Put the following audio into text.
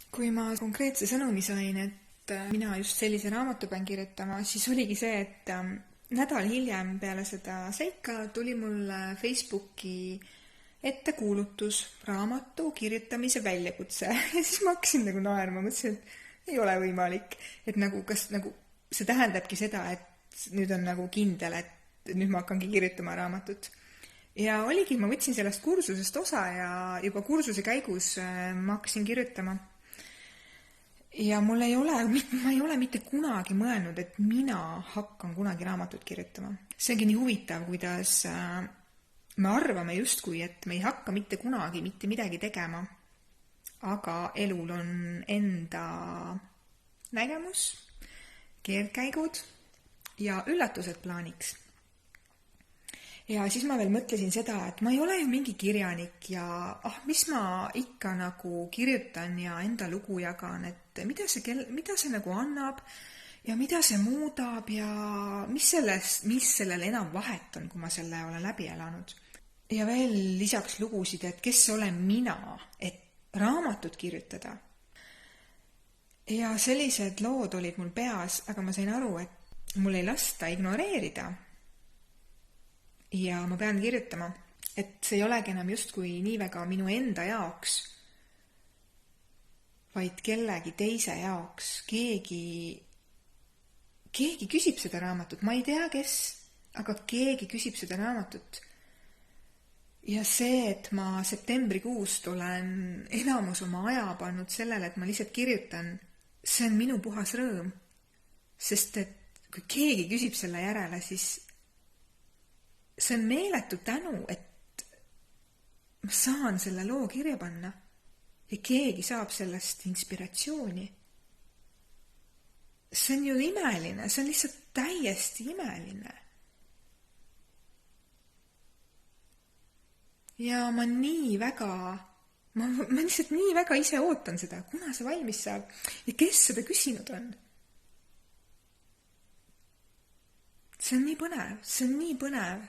Kui ma konkreetse sõnumi sain, et mina just sellise raamatu pean kirjutama, siis oligi see, et nädal hiljem peale seda seika tuli mulle Facebooki ette kuulutus raamatu kirjutamise väljakutse ja siis ma hakkasin nagu naerma, mõtlesin, et ei ole võimalik, et nagu kas nagu see tähendabki seda, et nüüd on nagu kindel, et nüüd ma hakkangi kirjutama raamatut. Ja oligi, ma võtsin sellest kursusest osa ja juba kursuse käigus ma hakkasin kirjutama. Ja ma ei ole mitte kunagi mõelnud, et mina hakkan kunagi raamatut kirjutama. See ongi nii huvitav, kuidas me arvame justkui, et me ei hakka mitte kunagi mitte midagi tegema. Aga elul on enda nägemus, keerdkäigud ja üllatused plaaniks. Ja siis ma veel mõtlesin seda, et ma ei ole ju mingi kirjanik ja mis ma ikka nagu kirjutan ja enda lugu jagan, et mida see nagu annab ja mida see muudab ja mis sellel enam vahet on, kui ma selle olen läbi elanud. Ja veel lisaks lugusid, et kes olen mina, et raamatut kirjutada. Ja sellised lood olid mul peas, aga ma sain aru, et mul ei lasta ignoreerida. Ja ma pean kirjutama, et see ei olegi enam justkui nii väga minu enda jaoks, vaid kellegi teise jaoks. Keegi küsib seda raamatut, ma ei tea kes, aga keegi küsib seda raamatut. Ja see, et ma septembrikuust olen enamus oma aja pannud sellele, et ma lihtsalt kirjutan, see on minu puhas rõõm. Sest et kui keegi küsib selle järele, siis see on meeletu tänu, et ma saan selle loo kirja panna ja keegi saab sellest inspiratsiooni. See on ju imeline, see on lihtsalt täiesti imeline. Ja ma lihtsalt nii väga ise ootan seda, kuna see valmis saab ja kes seda küsinud on. See on nii põnev.